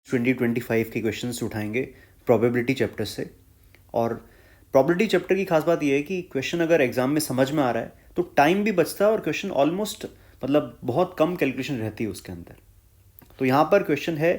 2025 के क्वेश्चंस उठाएंगे probability chapter से। और प्रोबेबिलिटी चैप्टर की खास बात यह है कि क्वेश्चन अगर एग्जाम में समझ में आ रहा है तो टाइम भी बचता है और क्वेश्चन ऑलमोस्ट मतलब बहुत कम कैलकुलेशन रहती है उसके अंदर। तो यहाँ पर क्वेश्चन है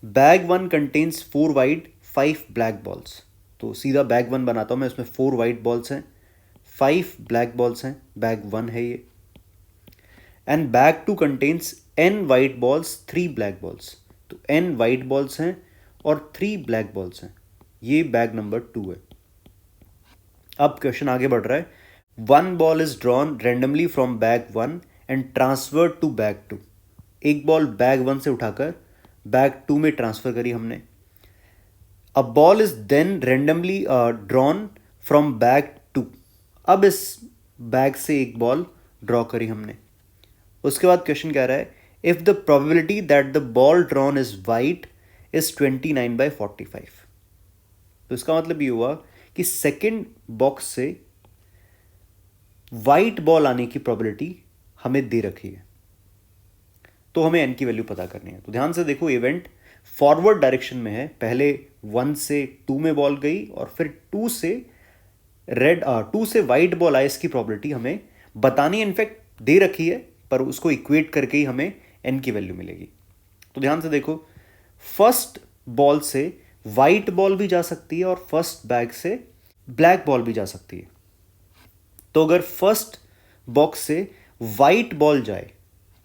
bag 1 contains 4 white 5 black balls. तो सीधा बैग 1 बनाता हूँ मैं, उसमें 4 वाइट बॉल्स हैं, 5 ब्लैक बॉल्स हैं, बैग 1 है ये। And bag 2 contains n white balls 3 black balls. तो n वाइट बॉल्स हैं और 3 ब्लैक बॉल्स हैं, ये बैग नंबर 2 है। अब क्वेश्चन आगे बढ़ रहा है, 1 ball is drawn randomly from bag 1 and transferred to bag 2। एक बॉल बैग 1 से उठाकर बैग 2 में ट्रांसफर करी हमने। A ball is then randomly drawn from bag 2। अब इस बैग से एक बॉल ड्रॉ करी हमने। उसके बाद क्वेश्चन कह रहा है if the probability that the ball drawn is white is 29/45। तो इसका मतलब ये हुआ कि सेकेंड बॉक्स से वाइट बॉल आने की प्रोबेबिलिटी हमें दे रखी है, तो हमें एन की वैल्यू पता करनी है। तो ध्यान से देखो, इवेंट फॉरवर्ड डायरेक्शन में है, पहले 1 से 2 में बॉल गई और फिर 2 से वाइट बॉल आए, इसकी प्रोबेबिलिटी हमें बतानी इनफैक्ट दे रखी है, पर उसको इक्वेट करके ही हमें एन की वैल्यू मिलेगी। तो ध्यान से देखो, फर्स्ट बॉल से वाइट बॉल भी जा सकती है और फर्स्ट बैग से ब्लैक बॉल भी जा सकती है। तो अगर फर्स्ट बॉक्स से वाइट बॉल जाए,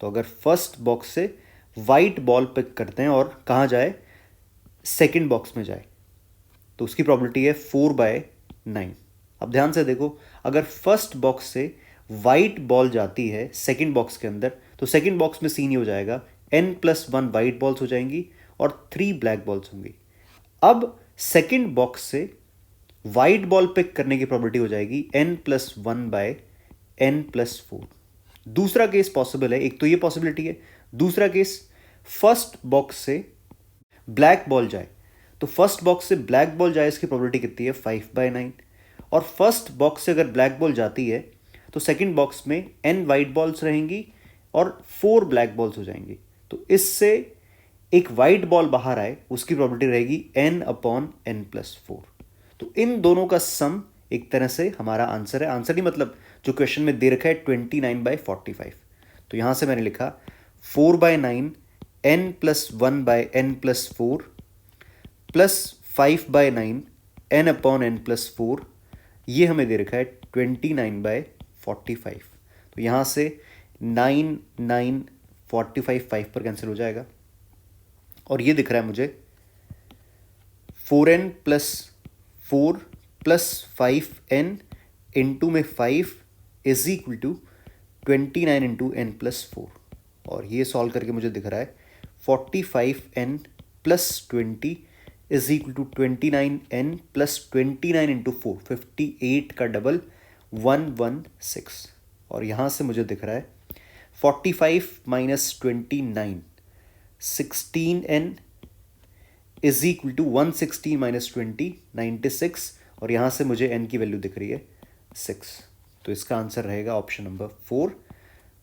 तो अगर फर्स्ट बॉक्स से वाइट बॉल पिक करते हैं और कहाँ जाए, सेकंड बॉक्स में जाए, तो उसकी प्रोबेबिलिटी है 4/9। अब ध्यान से देखो, अगर फर्स्ट बॉक्स से वाइट बॉल जाती है सेकंड बॉक्स के अंदर, तो सेकंड बॉक्स में सीन ही हो जाएगा, n+1 वाइट बॉल्स हो जाएंगी और 3 ब्लैक बॉल्स होंगी। अब सेकंड बॉक्स से वाइट बॉल पिक करने की प्रोबेबिलिटी हो जाएगी n+1/n+4। दूसरा केस पॉसिबल है, एक तो ये पॉसिबिलिटी है, दूसरा केस फर्स्ट बॉक्स से ब्लैक बॉल जाए, तो फर्स्ट बॉक्स से ब्लैक बॉल जाए, इसकी प्रोबेबिलिटी कितनी है, 5/9। और फर्स्ट बॉक्स से अगर ब्लैक बॉल जाती है तो सेकंड बॉक्स में n वाइट बॉल्स रहेंगी और 4 ब्लैक बॉल्स हो जाएंगी। तो इससे एक वाइट बॉल बाहर आए, उसकी प्रोबेबिलिटी रहेगी n/n+4। तो इन दोनों का सम एक तरह से हमारा आंसर है। आंसर नहीं मतलब जो क्वेश्चन में दे रखा है 29/45। तो यहां से मैंने लिखा 4/9 n+1/n+4 प्लस 5/9 n/n+4, ये हमें दे रखा है 29/45। तो यहां से 9 9 45 5 पर कैंसिल हो जाएगा और ये दिख रहा है मुझे 4n+4 प्लस 5n इंटू में 5 is equal to 29 into n+4। और ये सॉल्व करके मुझे दिख रहा है 45n+20 is equal to 29n+29 into 4, 58 का डबल 116। और यहाँ से मुझे दिख रहा है 45 - 29 16n इज इक्वल टू 116 - 20 96। और यहाँ से मुझे n की वैल्यू दिख रही है 6। तो इसका आंसर रहेगा ऑप्शन नंबर 4।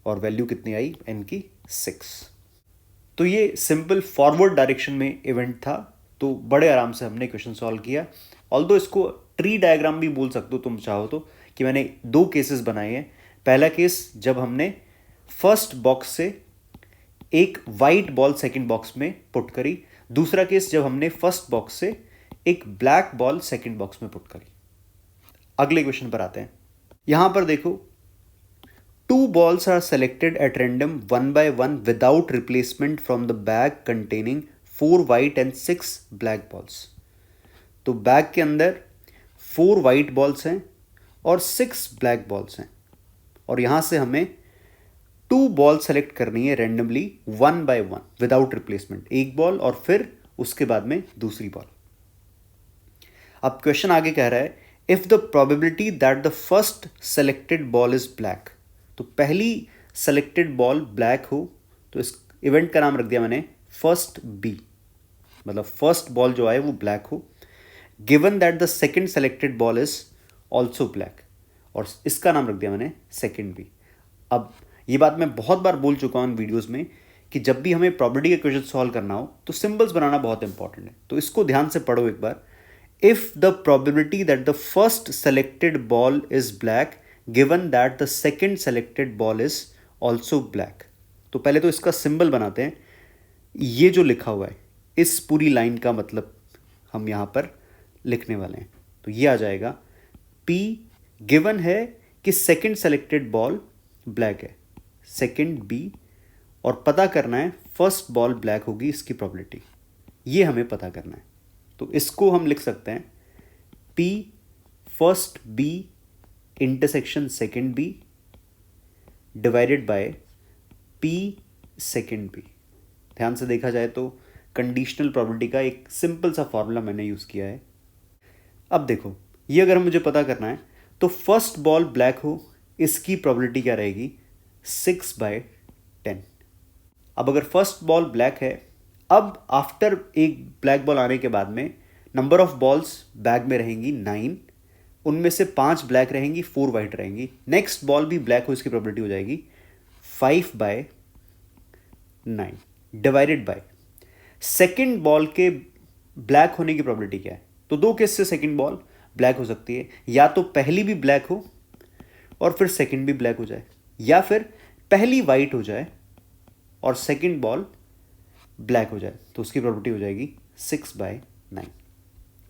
और वैल्यू कितनी आई n की, 6। तो ये सिंपल फॉरवर्ड डायरेक्शन में इवेंट था, तो बड़े आराम से हमने क्वेश्चन सॉल्व किया। ऑल्दो इसको ट्री डायग्राम भी बोल सकते हो तुम चाहो तो, कि मैंने 2 केसेस बनाए हैं। पहला केस जब हमने फर्स्ट बॉक्स से एक वाइट बॉल सेकंड बॉक्स में पुट करी, दूसरा केस जब हमने फर्स्ट बॉक्स से एक ब्लैक बॉल सेकंड बॉक्स में पुट करी। अगले क्वेश्चन पर आते हैं। यहां पर देखो, 2 balls are selected at random 1 by 1 without replacement from the bag containing 4 white and 6 black balls। तो बैग के अंदर 4 वाइट बॉल्स हैं और 6 ब्लैक बॉल्स हैं, और यहां से हमें 2 बॉल सेलेक्ट करनी है रेंडमली 1 by 1 विदाउट रिप्लेसमेंट, एक बॉल और फिर उसके बाद में दूसरी बॉल। अब क्वेश्चन आगे कह रहा है if the probability that the first selected ball is black. तो पहली सेलेक्टेड बॉल ब्लैक हो, तो इस इवेंट का नाम रख दिया मैंने फर्स्ट बी, मतलब फर्स्ट बॉल जो आए वो ब्लैक हो। Given that the second selected ball is also black, और इसका नाम रख दिया मैंने सेकंड बी। अब ये बात मैं बहुत बार बोल चुका हूँ इन वीडियोस में कि जब भी हमें प्रोबेबिलिटी का क्वेश्चन सॉल्व करना हो तो सिंबल्स बनाना बहुत इंपॉर्टेंट है। तो इसको ध्यान से पढ़ो एक बार। If the probability that the first selected ball is black given that the second selected ball is also black. तो पहले तो इसका सिंबल बनाते हैं। ये जो लिखा हुआ है इस पूरी लाइन का मतलब हम यहां पर लिखने वाले हैं। तो ये आ जाएगा P गिवन है कि सेकेंड सेलेक्टेड बॉल ब्लैक है, सेकेंड B, और पता करना है फर्स्ट बॉल ब्लैक होगी इसकी प्रोबेबिलिटी, ये हमें पता करना है। तो इसको हम लिख सकते हैं P first B intersection second B divided by P second B। ध्यान से देखा जाए तो कंडीशनल प्रोबेबिलिटी का एक सिंपल सा फॉर्मूला मैंने यूज़ किया है। अब देखो, ये अगर मुझे पता करना है तो फर्स्ट बॉल ब्लैक हो इसकी प्रोबेबिलिटी क्या रहेगी, 6/10। अब अगर फर्स्ट बॉल ब्लैक है, अब आफ्टर एक ब्लैक बॉल आने के बाद में नंबर ऑफ बॉल्स बैग में रहेंगी 9, उनमें से 5 ब्लैक रहेंगी, 4 वाइट रहेंगी। नेक्स्ट बॉल भी ब्लैक हो इसकी प्रोबेबिलिटी हो जाएगी 5/9 डिवाइडेड बाय सेकेंड बॉल के ब्लैक होने की प्रोबेबिलिटी क्या है। तो दो केस से सेकेंड बॉल ब्लैक हो सकती है, या तो पहली भी ब्लैक हो और फिर सेकेंड भी ब्लैक हो जाए, या फिर पहली वाइट हो जाए और सेकेंड बॉल ब्लैक हो जाए। तो उसकी प्रोबेबिलिटी हो जाएगी 6/9।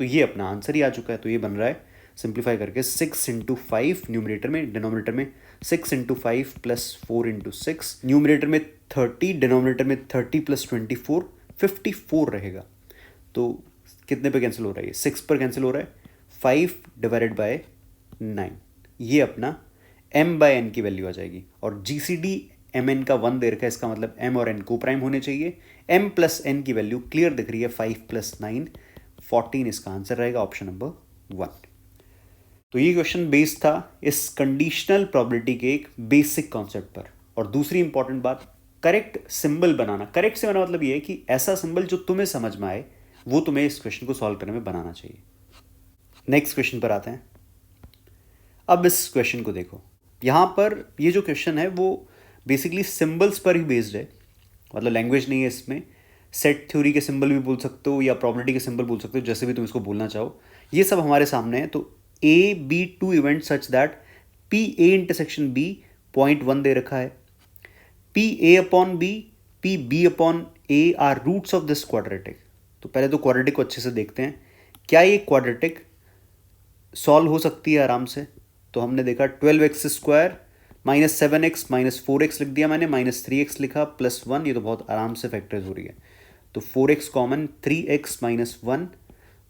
तो ये अपना आंसर ही आ चुका है। तो ये बन रहा है सिंप्लीफाई करके 6 × 5 न्यूमरेटर में, डिनोमिनेटर में 6 × 5 + 4 × 6, न्यूमरेटर में 30, डिनोमिनेटर में 30 + 24, 54 रहेगा। तो कितने पे कैंसिल हो रहा है, 6 पर कैंसिल हो रहा है, 5/9। ये अपना m/n की वैल्यू आ जाएगी। और GCD mn का 1 दे रखा है, इसका मतलब m और n को प्राइम होने चाहिए। m + n की वैल्यू क्लियर दिख रही है, 5 + 9 14 इसका आंसर रहेगा, ऑप्शन नंबर 1। तो ये क्वेश्चन बेस्ड था इस कंडीशनल प्रोबेबिलिटी के एक बेसिक कॉन्सेप्ट पर। और दूसरी इंपॉर्टेंट बात, करेक्ट सिंबल बनाना। करेक्ट से मेरा मतलब ये है कि ऐसा सिंबल जो तुम्हें समझ में आए वो तुम्हें इस क्वेश्चन को सॉल्व करने में बनाना चाहिए। नेक्स्ट क्वेश्चन पर आते हैं। अब इस क्वेश्चन को देखो, यहाँ पर ये जो क्वेश्चन है वो बेसिकली सिंबल्स पर ही बेस्ड है, मतलब लैंग्वेज नहीं है इसमें। सेट थ्योरी के सिंबल भी बोल सकते हो या प्रोबेबिलिटी के सिंबल बोल सकते हो, जैसे भी तुम इसको बोलना चाहो। ये सब हमारे सामने है। तो A-B 2 event such that PA intersection B 0.1 दे रखा है, PA/B, PB/A are roots of this quadratic. तो पहले तो क्वाड्रेटिक को अच्छे से देखते हैं, क्या ये क्वाड्रेटिक सॉल्व हो सकती है आराम से। तो हमने देखा 12x² -7x -4x लिख दिया मैंने, -3x लिखा +1, ये तो बहुत आराम से फैक्टर्स हो रही है। तो 4x कॉमन, 3x - 1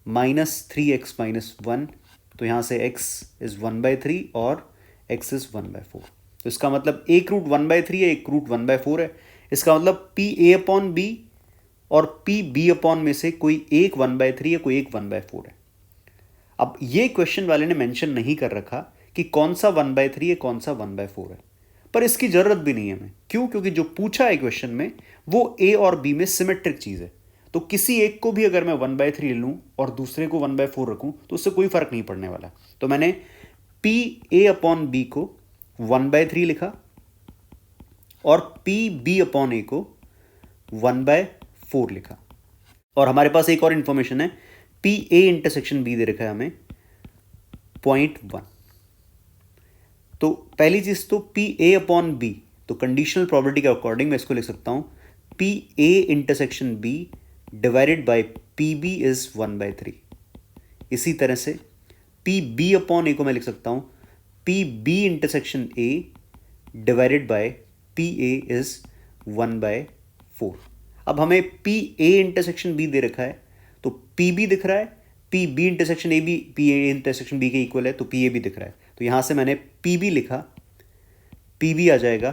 -3x - 1, तो यहाँ से x इज़ 1/3 और x इज़ 1/4। तो इसका मतलब एक रूट 1/3 है, एक रूट 1/4 है। इसका मतलब PA/B और PB/ में से कोई एक 1/3 है, कोई एक 1/4 है। अब ये क्वेश्चन वाले ने मेंशन नहीं कर रखा कि कौन सा 1/3 है, कौन सा 1/4 है, पर इसकी जरूरत भी नहीं है हमें। क्यों? क्योंकि जो पूछा है क्वेश्चन में वो A और B में सिमेट्रिक चीज है। तो किसी एक को भी अगर मैं 1/3 लूं और दूसरे को 1/4 रखूं तो उससे कोई फर्क नहीं पड़ने वाला। तो मैंने PA/B को 1/3 लिखा और PB/A को 1/4 लिखा। और हमारे पास एक और इंफॉर्मेशन है, PA इंटरसेक्शन B दे रखा है हमें 0.1। तो पहली चीज तो PA/B, तो कंडीशनल प्रोबेबिलिटी के अकॉर्डिंग मैं इसको लिख सकता हूं PA intersection B divided by PB is 1/3। इसी तरह से PB/A को मैं लिख सकता हूं PB intersection A divided by PA is 1/4। अब हमें PA इंटरसेक्शन B दे रखा है, तो PB दिख रहा है, PB intersection AB PA intersection B के इक्वल है, तो PA भी दिख रहा है। तो यहां से मैंने PB लिखा, PB आ जाएगा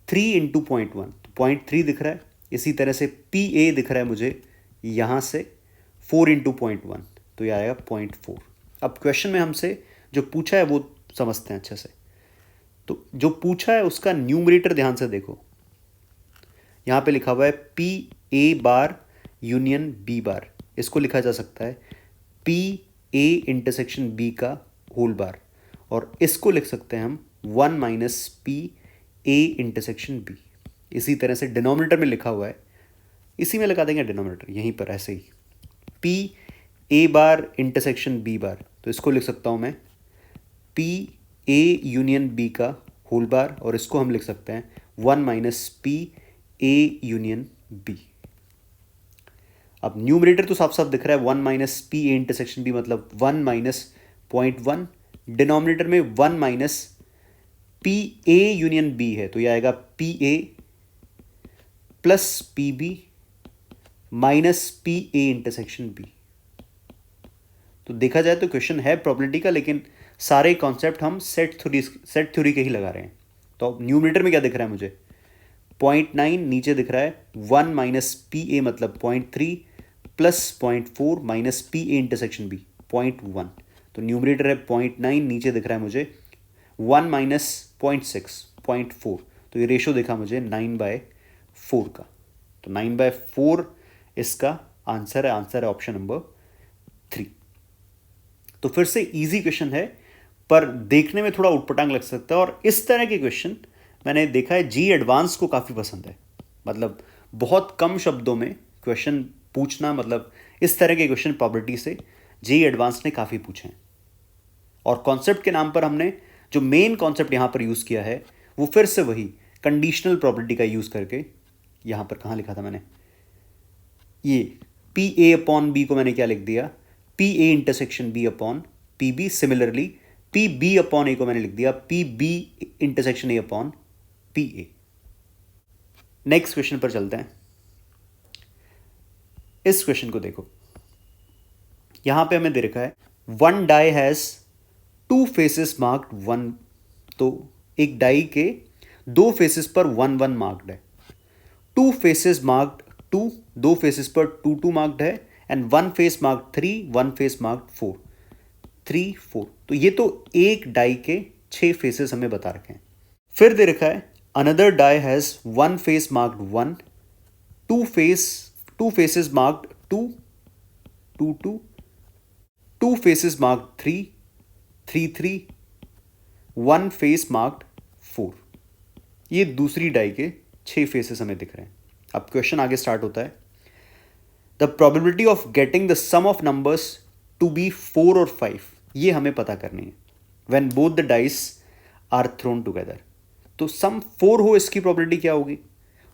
3 × 0.1, तो 0.3 दिख रहा है। इसी तरह से PA दिख रहा है मुझे यहां से 4 × 0.1, तो यह आएगा 0.4। अब क्वेश्चन में हमसे जो पूछा है वो समझते हैं अच्छे से। तो जो पूछा है उसका न्यूमरेटर ध्यान से देखो, यहां पे लिखा हुआ है PA' यूनियन B'। इसको लिखा जा सकता है PA इंटरसेक्शन B का होल बार, और इसको लिख सकते हैं हम 1 - PA इंटरसेक्शन B। इसी तरह से डिनोमिनेटर में लिखा हुआ है, इसी में लगा देंगे डिनोमिनेटर यहीं पर ऐसे ही, P A bar intersection B bar, तो इसको लिख सकता हूँ मैं पी ए यूनियन बी का होल बार, और इसको हम लिख सकते हैं 1 minus P A union B. अब न्यूमरेटर तो साफ साफ दिख रहा है 1 minus P A intersection B, मतलब 1 माइनस 0.1, डिनोमिनेटर में 1 minus P A union B है, तो यह आएगा P A plus P B minus P A intersection B. तो देखा जाए तो क्वेश्चन है प्रोबेबिलिटी का, लेकिन सारे कॉन्सेप्ट हम सेट थ्योरी के ही लगा रहे हैं। तो न्यूमरेटर में क्या दिख रहा है मुझे 0.9, नीचे दिख रहा है 1 माइनस पी ए मतलब 0.3 plus 0.4 minus P A intersection B 0.1, तो न्यूमरेटर है 0.9, नीचे दिख रहा है मुझे 1 माइनस 0.6 0.4, तो ये रेशो देखा मुझे 9/4 का, तो 9/4 इसका आंसर है। आंसर है ऑप्शन नंबर 3। तो फिर से इजी क्वेश्चन है, पर देखने में थोड़ा उटपटांग लग सकता है, और इस तरह के क्वेश्चन मैंने देखा है जी एडवांस को काफ़ी पसंद है। मतलब बहुत कम शब्दों में क्वेश्चन पूछना, मतलब इस तरह के क्वेश्चन प्रोबेबिलिटी से जी एडवांस ने काफ़ी पूछे हैं। और कॉन्सेप्ट के नाम पर हमने जो मेन कॉन्सेप्ट यहाँ पर यूज़ किया है वो फिर से वही कंडीशनल प्रोबेबिलिटी का यूज़ करके, यहाँ पर कहाँ लिखा था मैंने, ये पी ए अपॉन बी को मैंने क्या लिख दिया, P A intersection B upon P B. Similarly P B upon A को मैंने लिख दिया P B intersection A upon P A. Next question पर चलते हैं। इस क्वेश्चन को देखो, यहां पे हमें दे रखा है 1 डाई हैज 2 फेसेस मार्क्ड 1, तो एक डाई के 2 फेसेस पर 1 1 मार्क्ड है, 2 फेसेस मार्क्ड 2, 2 फेसेस पर 2 2 मार्क्ड है, and 1 face marked 3, 1 face marked 4 3 4। तो ये तो एक डाई के 6 फेसेस हमें बता रखे हैं। फिर दे रखा है another die has 1 face marked 1, 2 faces marked 2 2 2, 2 faces marked 3 3 3, 1 face marked 4। ये दूसरी डाई के 6 फेसेस हमें दिख रहे हैं। अब क्वेश्चन आगे स्टार्ट होता है, the probability of getting the sum of numbers to be 4 और 5, ये हमें पता करनी है when both the dice are thrown together. तो सम 4 हो इसकी प्रोबेबिलिटी क्या होगी,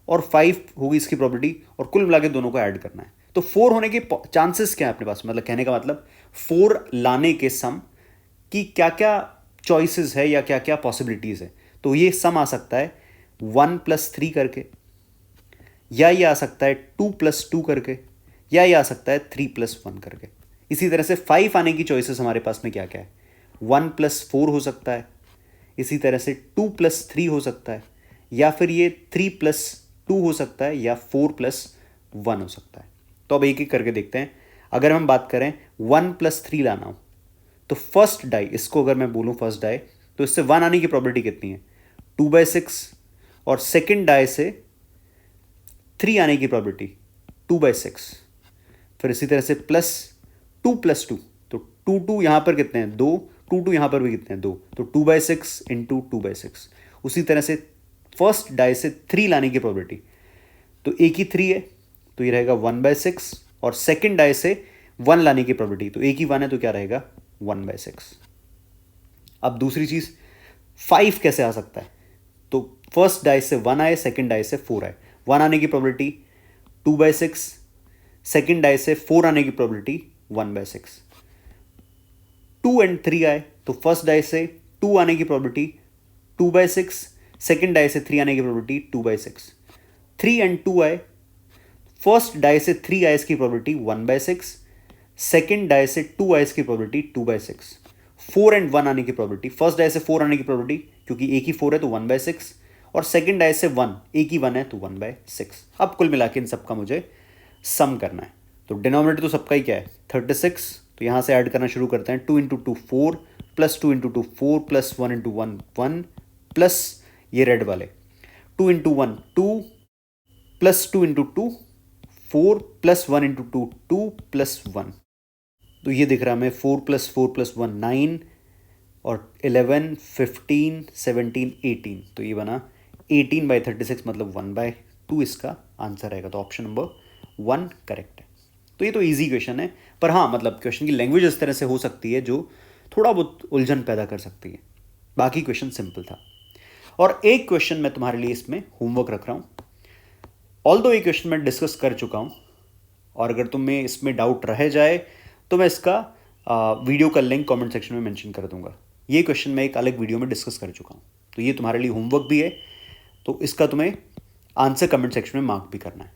और 5 होगी इसकी प्रोबेबिलिटी, और कुल मिला के दोनों को ऐड करना है। तो 4 होने के चांसेस क्या है अपने पास, मतलब कहने का मतलब 4 लाने के सम की क्या क्या चॉइसेस है या क्या क्या पॉसिबिलिटीज है। तो ये सम आ सकता है 1 + 3 करके, या ये आ सकता है 2 + 2 करके, या ये आ सकता है 3 + 1 करके। इसी तरह से 5 आने की चॉइसेस हमारे पास में क्या क्या है, 1 + 4 हो सकता है, इसी तरह से 2 + 3 हो सकता है, या फिर ये 3 + 2 हो सकता है, या 4 + 1 हो सकता है। तो अब एक एक करके देखते हैं। अगर हम बात करें 1 + 3 लाना हो, तो फर्स्ट डाई, इसको अगर मैं बोलूँ फर्स्ट डाई, तो इससे 1 आने की प्रोबेबिलिटी कितनी है 2/6, और सेकेंड डाई से 3 आने की प्रोबेबिलिटी 2/6। फिर इसी तरह से +2 + 2, तो 2 2 यहाँ पर कितने हैं 2, 2 2 यहाँ पर भी कितने हैं 2, तो 2/6 × 2/6। उसी तरह से फर्स्ट डाई से 3 लाने की प्रोबेबिलिटी, तो एक ही 3 है, तो ये रहेगा 1/6, और सेकेंड डाई से 1 लाने की प्रोबेबिलिटी, तो एक ही 1 है, तो क्या रहेगा 1/6। अब दूसरी चीज़ 5 कैसे आ सकता है, तो फर्स्ट डाई से 1 आए, सेकेंड डाई से 4 आए, 1 आने की प्रोबेबिलिटी 2/6, सेकेंड डाई से 4 आने की प्रोबेबिलिटी 1/6। 2 और 3 आए, तो फर्स्ट डाई से 2 आने की प्रोबेबिलिटी 2/6, सेकेंड डाई से 3 आने की प्रोबेबिलिटी 2/6। 3 और 2 आए, फर्स्ट डाई से 3 आए इसकी प्रोबेबिलिटी 1/6, सेकेंड डाई से 2 आए इसकी प्रोबेबिलिटी 2/6। 4 और 1 आने की प्रोबेबिलिटी, फर्स्ट डाई से 4 आने की प्रोबेबिलिटी, क्योंकि एक ही 4 है तो 1/6, और सेकेंड डाई से 1, एक ही 1 है तो 1/6। अब कुल मिला के इन सबका मुझे सम करना है। तो डिनोमिनेटर तो सबका ही क्या है 36, तो यहाँ से ऐड करना शुरू करते हैं। 2 × 2 4, +2 × 2 4, +1 × 1 1, प्लस ये रेड वाले 2 × 1 2, +2 × 2 4, +1 × 2 2, +1, तो ये दिख रहा है हमें 4 + 4 + 1 9, और 11 15 17 18, तो ये बना 18/36 मतलब 1/2 इसका आंसर रहेगा, तो ऑप्शन नंबर 1 करेक्ट है। तो ये तो इजी क्वेश्चन है, पर हाँ मतलब क्वेश्चन की लैंग्वेज इस तरह से हो सकती है जो थोड़ा बहुत उलझन पैदा कर सकती है, बाकी क्वेश्चन सिंपल था। और एक क्वेश्चन मैं तुम्हारे लिए इसमें होमवर्क रख रहा हूँ, ऑल्दो ये क्वेश्चन मैं डिस्कस कर चुका हूँ, और अगर तुम्हें इसमें डाउट रह जाए तो मैं इसका वीडियो का लिंक कमेंट सेक्शन में मेंशन कर दूंगा। ये क्वेश्चन मैं एक अलग वीडियो में डिस्कस कर चुका हूँ, तो ये तुम्हारे लिए होमवर्क भी है, तो इसका तुम्हें आंसर कमेंट सेक्शन में मार्क भी करना है।